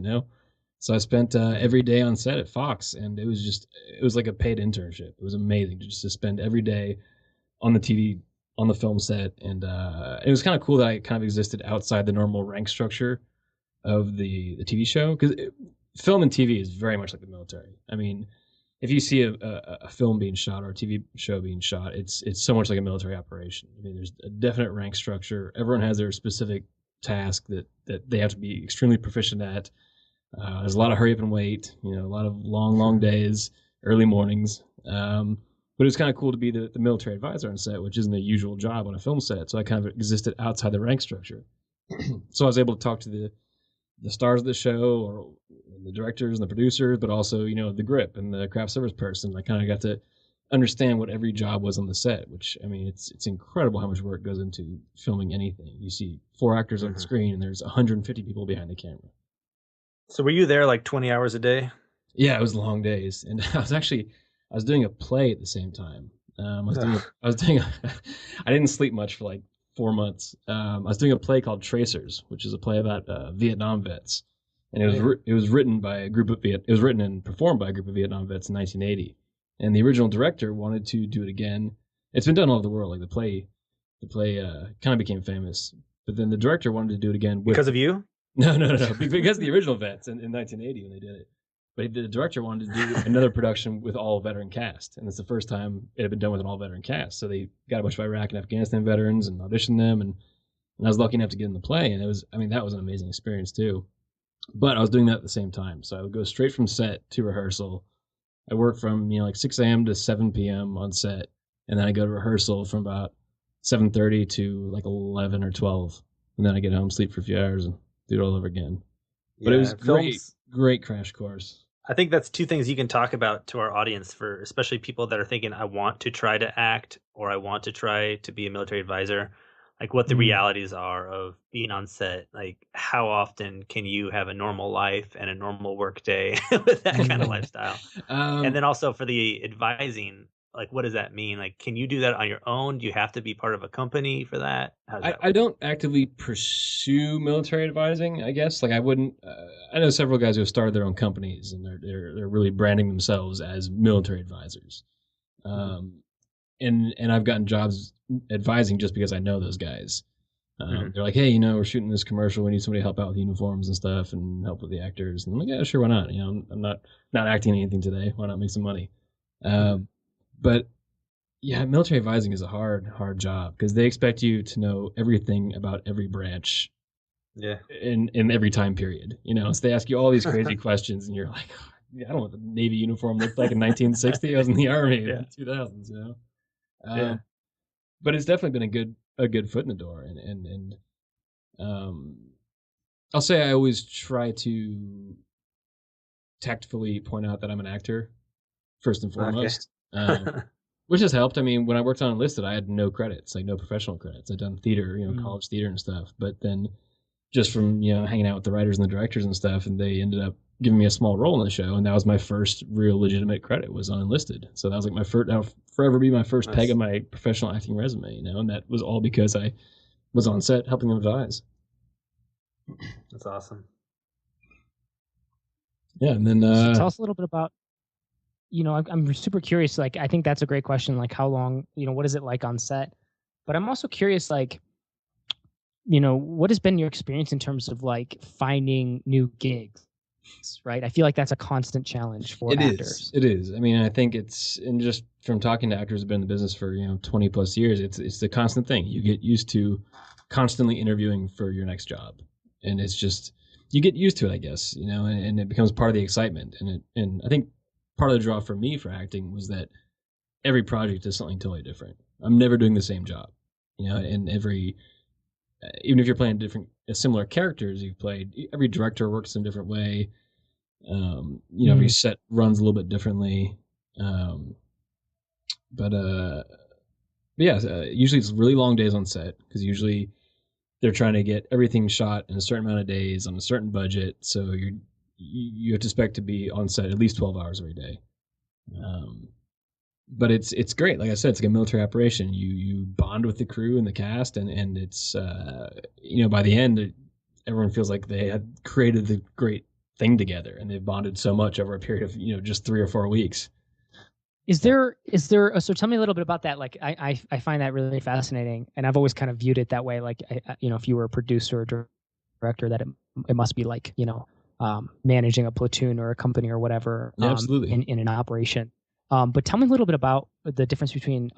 So I spent every day on set at Fox, and it was like a paid internship. It was amazing just to spend every day on the TV, on the film set, and it was kind of cool that I kind of existed outside the normal rank structure of the TV show, because film and TV is very much like the military. I mean, if you see a film being shot or a TV show being shot, it's so much like a military operation. I mean, there's a definite rank structure. Everyone has their specific task that they have to be extremely proficient at. There's a lot of hurry up and wait, a lot of long days, early mornings. But it's kind of cool to be the military advisor on set, which isn't a usual job on a film set. So I kind of existed outside the rank structure. So I was able to talk to the stars of the show, or the directors and the producers, but also, the grip and the craft service person. I kind of got to understand what every job was on the set, which, I mean, it's incredible how much work goes into filming anything. You see 4 actors on the screen, and there's 150 people behind the camera. So were you there like 20 hours a day? Yeah, it was long days, and I was doing a play at the same time. I didn't sleep much for like 4 months. I was doing a play called Tracers, which is a play about Vietnam vets, and it was written and performed by a group of Vietnam vets in 1980. And the original director wanted to do it again. It's been done all over the world. Like the play kind of became famous, but then the director wanted to do it again because of you. No. Because of the original vets in 1980 when they did it. But the director wanted to do another production with all veteran cast, and it's the first time it had been done with an all veteran cast. So they got a bunch of Iraq and Afghanistan veterans and auditioned them, and I was lucky enough to get in the play, and that was an amazing experience too. But I was doing that at the same time, so I would go straight from set to rehearsal. I worked from 6 a.m. to 7 p.m. on set, and then I go to rehearsal from about 7:30 to like 11 or 12, and then I get home, sleep for a few hours, and do it all over again. But it was great crash course. I think that's 2 things you can talk about to our audience, for especially people that are thinking, I want to try to act, or I want to try to be a military advisor, like what the realities are of being on set. Like, how often can you have a normal life and a normal work day with that kind of lifestyle? And then also for the advising, like, what does that mean? Like, can you do that on your own? Do you have to be part of a company for that? How does that I work? don't actively pursue military advising, I guess. Like I wouldn't. I know several guys who have started their own companies, and they're really branding themselves as military advisors. And I've gotten jobs advising just because I know those guys. They're like, hey, we're shooting this commercial. We need somebody to help out with uniforms and stuff and help with the actors. And I'm like, yeah, sure, why not? I'm not acting anything today. Why not make some money? But yeah, military advising is a hard job because they expect you to know everything about every branch. Yeah. In every time period, so they ask you all these crazy questions, and you're like, I don't know what the Navy uniform looked like in 1960. I was in the Army in the 2000s, But it's definitely been a good foot in the door, and I'll say I always try to tactfully point out that I'm an actor first and foremost, which has helped. I mean, when I worked on Enlisted, I had no credits, like no professional credits. I'd done theater, college theater and stuff, but then just from hanging out with the writers and the directors and stuff, and they ended up giving me a small role in the show, and that was my first real legitimate credit was on Enlisted. So that was like my first, that'll forever be my first peg on my professional acting resume, and that was all because I was on set helping them advise. That's awesome. Yeah, and then so tell us a little bit about. I'm super curious. Like, I think that's a great question. Like, how long? What is it like on set? But I'm also curious, like, what has been your experience in terms of like finding new gigs, right? I feel like that's a constant challenge for actors. It is. I mean, I think and just from talking to actors who've been in the business for 20 plus years, it's the constant thing. You get used to constantly interviewing for your next job, and it's just you get used to it, I guess, and it becomes part of the excitement. And I think part of the draw for me for acting was that every project is something totally different. I'm never doing the same job, and even if you're playing similar characters you've played, every director works in a different way. Every set runs a little bit differently. But usually it's really long days on set because usually they're trying to get everything shot in a certain amount of days on a certain budget. So you have to expect to be on set at least 12 hours every day. But it's great. Like I said, it's like a military operation. You bond with the crew and the cast, and it's by the end, everyone feels like they had created the great thing together, and they've bonded so much over a period of just 3 or 4 weeks. Is there so tell me a little bit about that. Like I find that really fascinating, and I've always kind of viewed it that way. Like if you were a producer or director, that it must be like managing a platoon or a company or whatever. Absolutely. In an operation. But tell me a little bit about the difference between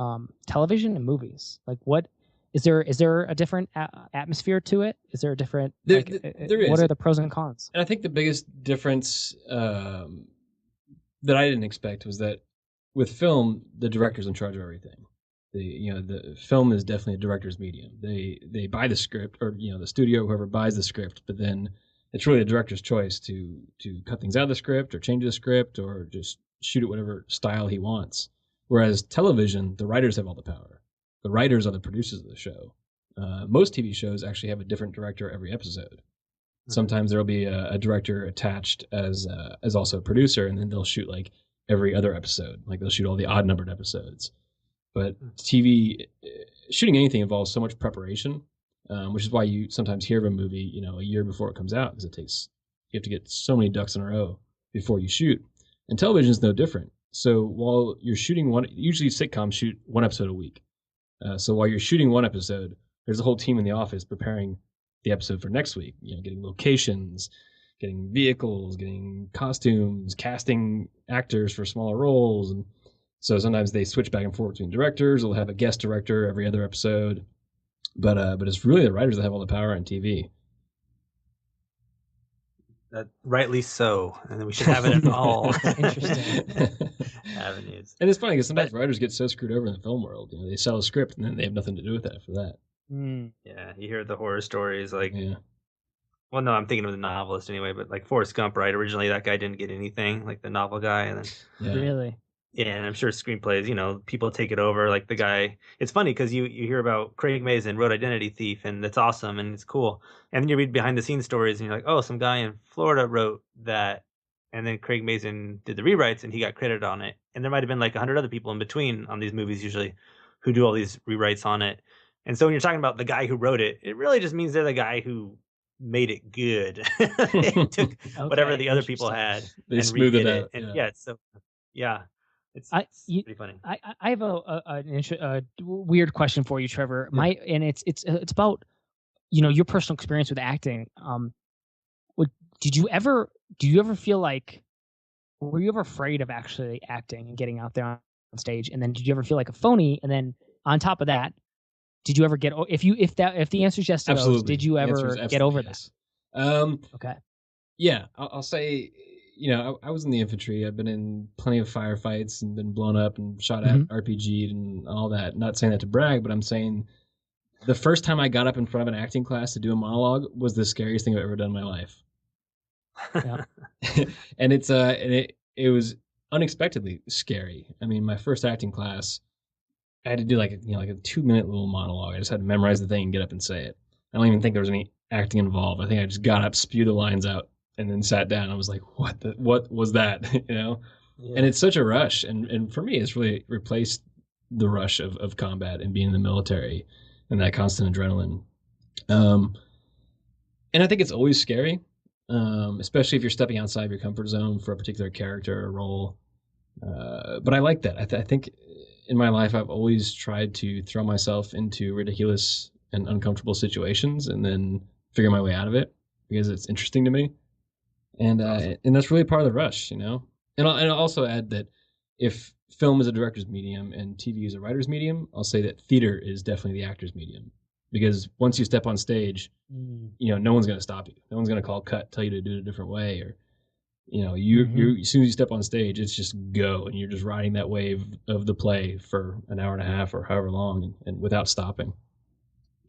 television and movies. Like, what is there a different atmosphere to it? Is there a different? There is. What are the pros and cons? And I think the biggest difference that I didn't expect was that with film, the director's in charge of everything. The film is definitely a director's medium. They buy the script, or the studio, whoever buys the script, but then it's really the director's choice to cut things out of the script or change the script or just shoot it whatever style he wants. Whereas television, the writers have all the power. The writers are the producers of the show. Most TV shows actually have a different director every episode. Sometimes there'll be a director attached as also a producer, and then they'll shoot like every other episode. Like they'll shoot all the odd numbered episodes. But TV, shooting anything involves so much preparation, which is why you sometimes hear of a movie, a year before it comes out, because you have to get so many ducks in a row before you shoot. And television is no different. So while you're shooting usually sitcoms shoot one episode a week. So while you're shooting one episode, there's a whole team in the office preparing the episode for next week, getting locations, getting vehicles, getting costumes, casting actors for smaller roles. And so sometimes they switch back and forth between directors. They'll have a guest director every other episode. But it's really the writers that have all the power on TV. Rightly so, and then we should have it in all Interesting avenues. And it's funny because sometimes writers get so screwed over in the film world. They sell a script and then they have nothing to do with that after that. Yeah, you hear the horror stories like. Yeah. Well, no, I'm thinking of the novelist anyway, but like Forrest Gump, right? Originally, that guy didn't get anything, like the novel guy, and then Really. Yeah, and I'm sure screenplays, people take it over. Like the guy, it's funny because you hear about Craig Mazin wrote Identity Thief, and that's awesome and it's cool. And then you read behind the scenes stories, and you're like, oh, some guy in Florida wrote that and then Craig Mazin did the rewrites, and he got credited on it. And there might have been like 100 other people in between on these movies usually who do all these rewrites on it. And so when you're talking about the guy who wrote it, it really just means they're the guy who made it good. They took whatever the other people had They and smoothed it redid out. And yeah. so it's pretty funny. I have a weird question for you, Trevor. And it's about your personal experience with acting. Do you ever feel like, were you ever afraid of actually acting and getting out there on stage? And then did you ever feel like a phony? And then on top of that, did you ever get, if the answer is yes to those, did you ever get over yes. that? Okay. Yeah, I'll say, I was in the infantry. I've been in plenty of firefights and been blown up and shot at, RPG'd and all that. Not saying that to brag, but I'm saying the first time I got up in front of an acting class to do a monologue was the scariest thing I've ever done in my life. Yeah. And it was unexpectedly scary. I mean, my first acting class, I had to do like a 2-minute little monologue. I just had to memorize the thing and get up and say it. I don't even think there was any acting involved. I think I just got up, spewed the lines out, and then sat down. I was like, what was that? Yeah. And it's such a rush. And for me, it's really replaced the rush of combat and being in the military and that constant adrenaline. And I think it's always scary, especially if you're stepping outside of your comfort zone for a particular character or role. But I like that. I think in my life, I've always tried to throw myself into ridiculous and uncomfortable situations and then figure my way out of it because it's interesting to me. And that's really part of the rush, And I'll also add that if film is a director's medium and TV is a writer's medium, I'll say that theater is definitely the actor's medium. Because once you step on stage, no one's going to stop you. No one's going to call cut, tell you to do it a different way, or you as soon as you step on stage, it's just go, and you're just riding that wave of the play for an hour and a half or however long, and without stopping.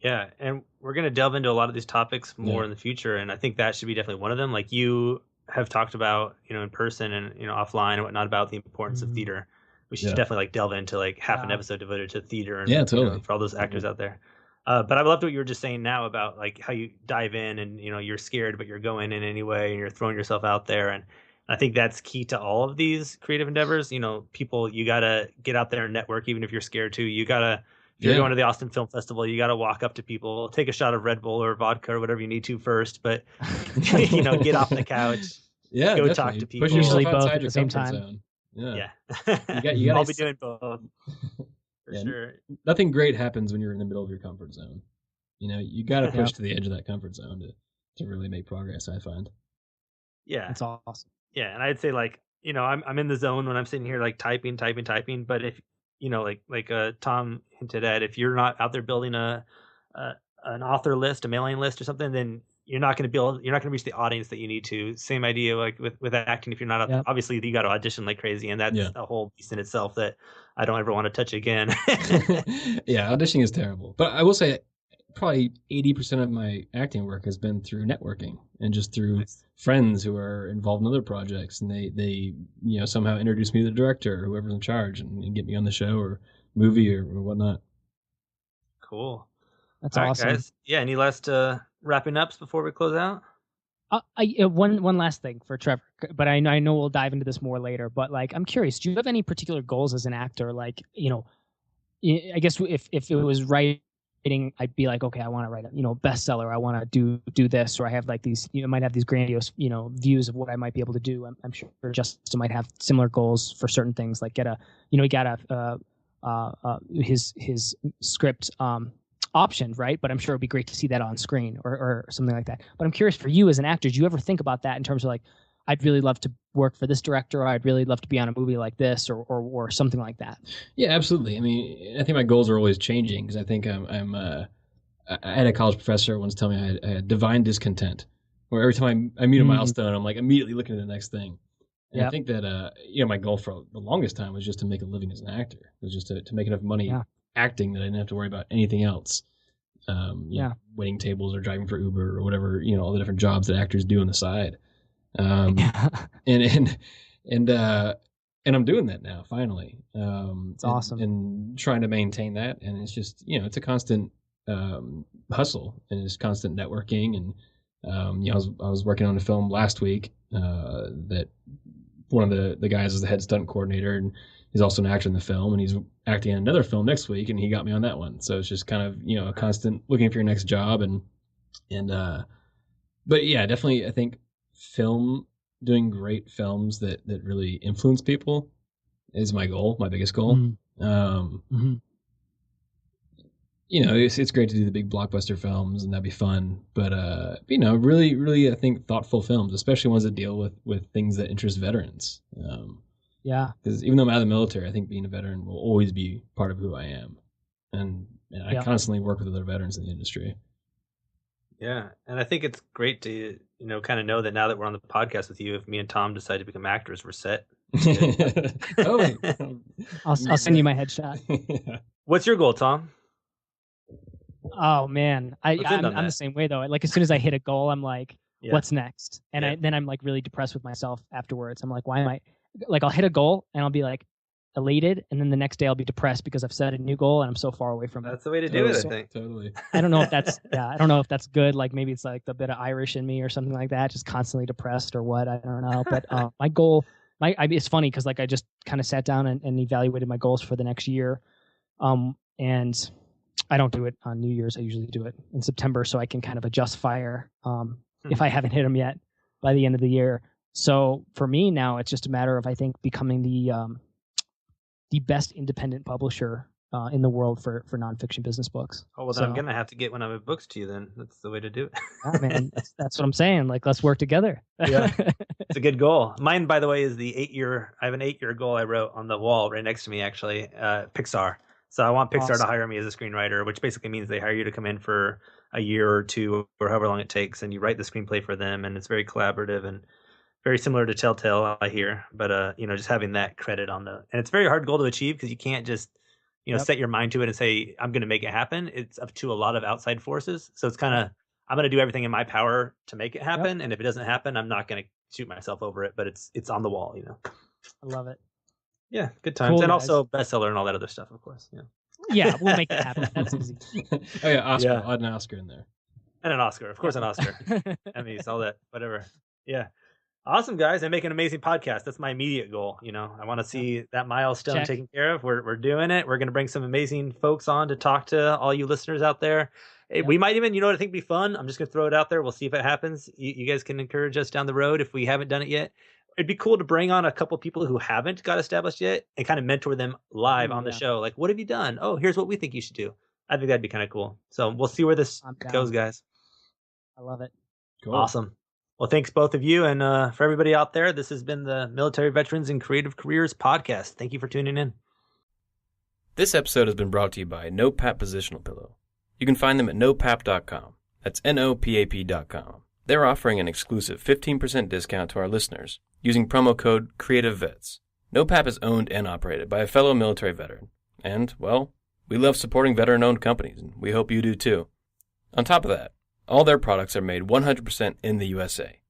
Yeah, and we're going to delve into a lot of these topics more in the future, and I think that should be definitely one of them. Like you have talked about, in person and offline and whatnot about the importance of theater. We should definitely delve into half an episode devoted to theater and totally. For all those actors out there. But I loved what you were just saying now about how you dive in and you're scared but you're going in anyway and you're throwing yourself out there, and I think that's key to all of these creative endeavors. People, you gotta get out there and network even if you're scared too. You gotta, if you're going to the Austin Film Festival, you gotta walk up to people, take a shot of Red Bull or vodka or whatever you need to first, but get off the couch. Yeah, go definitely. talk to people. Usually both at the same time. Zone. Yeah. You gotta, I'll be doing both. For sure. Nothing great happens when you're in the middle of your comfort zone. You got to push to the edge of that comfort zone to really make progress, I find. Yeah. That's awesome. Yeah, and I'd say I'm in the zone when I'm sitting here typing, but if Tom hinted at, if you're not out there building an author list, a mailing list or something, then you're not going to reach the audience that you need to. Same idea with acting. If you're not out there, obviously you got to audition like crazy, and that's a whole beast in itself that I don't ever want to touch again. Yeah, auditioning is terrible. But I will say probably 80% of my acting work has been through networking and just through friends who are involved in other projects, and they somehow introduce me to the director or whoever's in charge and get me on the show or movie or whatnot. Cool. That's awesome. Right, guys. Yeah, any last wrapping ups before we close out? One last thing for Trevor, but I know we'll dive into this more later. But I'm curious, do you have any particular goals as an actor? I guess if it was writing, I'd be like, okay, I want to write a bestseller. I want to do this, or I have these might have these grandiose views of what I might be able to do. I'm sure Justin might have similar goals for certain things, like get a he got his script optioned, right? But I'm sure it'd be great to see that on screen or something like that. But I'm curious, for you as an actor, do you ever think about that in terms of I'd really love to work for this director, or I'd really love to be on a movie like this or something like that? Yeah, absolutely. I mean, I think my goals are always changing because I think I had a college professor once tell me I had divine discontent, where every time I meet a milestone, I'm immediately looking at the next thing. And I think that my goal for the longest time was just to make a living as an actor. It was just to make enough money acting that I didn't have to worry about anything else. Waiting tables or driving for Uber or whatever, all the different jobs that actors do on the side. And I'm doing that now, finally. It's awesome. And trying to maintain that. And it's just, it's a constant hustle, and it's constant networking. And, I was working on a film last week that one of the guys is the head stunt coordinator, and he's also an actor in the film, and he's acting in another film next week, and he got me on that one. So it's just kind of, you know, a constant looking for your next job. But yeah, definitely I think doing great films that really influence people is my goal, my biggest goal. You know, it's great to do the big blockbuster films, and that'd be fun. But you know, really, really, I think thoughtful films, especially ones that deal with things that interest veterans. Because even though I'm out of the military, I think being a veteran will always be part of who I am, and I constantly work with other veterans in the industry. Yeah, and I think it's great to, you know, kind of know that now that we're on the podcast with you, if me and Tom decide to become actors, we're set. Oh, I'll send you my headshot. What's your goal, Tom? Oh man, I'm the same way though. Like as soon as I hit a goal, I'm like, what's next? And then I'm like really depressed with myself afterwards. I'm like, why am I? Like I'll hit a goal and I'll be like elated, and then the next day I'll be depressed because I've set a new goal and I'm so far away from it. That's the way to do it, I think. Totally. I don't know if that's I don't know if that's good. Like maybe it's like the bit of Irish in me or something like that, just constantly depressed or what. I don't know. But my goal, it's funny because like I just kind of sat down and evaluated my goals for the next year, and I don't do it on New Year's. I usually do it in September so I can kind of adjust fire if I haven't hit them yet by the end of the year. So for me now, it's just a matter of, I think, becoming the best independent publisher in the world for nonfiction business books. Oh, well, then I'm going to have to get one of my books to you then. That's the way to do it. Oh, man, that's what I'm saying. Like, let's work together. Yeah, it's a good goal. Mine, by the way, is the 8-year. I have an 8-year goal I wrote on the wall right next to me, actually, Pixar. So I want Pixar to hire me as a screenwriter, which basically means they hire you to come in for a year or two or however long it takes, and you write the screenplay for them, and it's very collaborative and very similar to Telltale, I hear. But you know, just having that credit on and it's a very hard goal to achieve because you can't just, you know, set your mind to it and say, I'm going to make it happen. It's up to a lot of outside forces. So it's kind of, I'm going to do everything in my power to make it happen. And if it doesn't happen, I'm not going to shoot myself over it, but it's on the wall, you know. I love it. Yeah, good times. Cool, and guys. Also bestseller and all that other stuff, of course. Yeah, we'll make it happen. That's easy. Oh yeah, Oscar. I'll add an Oscar in there. And an Oscar, of course, an Oscar. Emmys, all that, whatever. Yeah. Awesome, guys. I make an amazing podcast. That's my immediate goal. You know, I want to see that milestone taken care of. We're doing it. We're going to bring some amazing folks on to talk to all you listeners out there. Hey, we might even, you know what I think would be fun? I'm just going to throw it out there. We'll see if it happens. You guys can encourage us down the road if we haven't done it yet. It'd be cool to bring on a couple people who haven't got established yet and kind of mentor them live on the show. Like, what have you done? Oh, here's what we think you should do. I think that'd be kind of cool. So we'll see where this goes, guys. I love it. Cool. Awesome. Well, thanks both of you. And for everybody out there, this has been the Military Veterans and Creative Careers podcast. Thank you for tuning in. This episode has been brought to you by NoPap Positional Pillow. You can find them at nopap.com. That's NOPAP.com. They're offering an exclusive 15% discount to our listeners using promo code CreativeVets. NoPap is owned and operated by a fellow military veteran. And, well, we love supporting veteran-owned companies, and we hope you do too. On top of that, all their products are made 100% in the USA.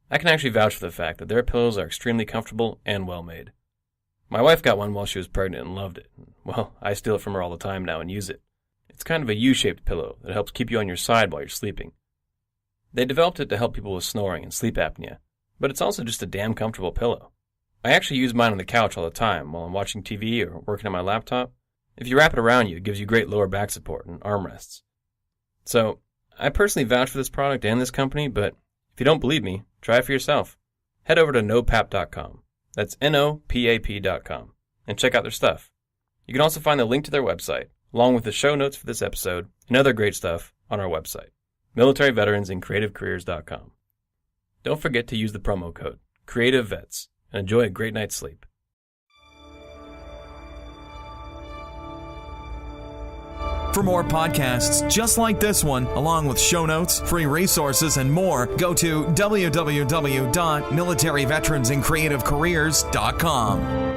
I can actually vouch for the fact that their pillows are extremely comfortable and well-made. My wife got one while she was pregnant and loved it. Well, I steal it from her all the time now and use it. It's kind of a U-shaped pillow that helps keep you on your side while you're sleeping. They developed it to help people with snoring and sleep apnea, but it's also just a damn comfortable pillow. I actually use mine on the couch all the time while I'm watching TV or working on my laptop. If you wrap it around you, it gives you great lower back support and armrests. So, I personally vouch for this product and this company, but if you don't believe me, try it for yourself. Head over to nopap.com. That's NOPAP.com, and check out their stuff. You can also find the link to their website, along with the show notes for this episode and other great stuff on our website, militaryveteransandcreativecareers.com. Don't forget to use the promo code CreativeVets and enjoy a great night's sleep. For more podcasts just like this one, along with show notes, free resources, and more, go to www.militaryveteransandcreativecareers.com.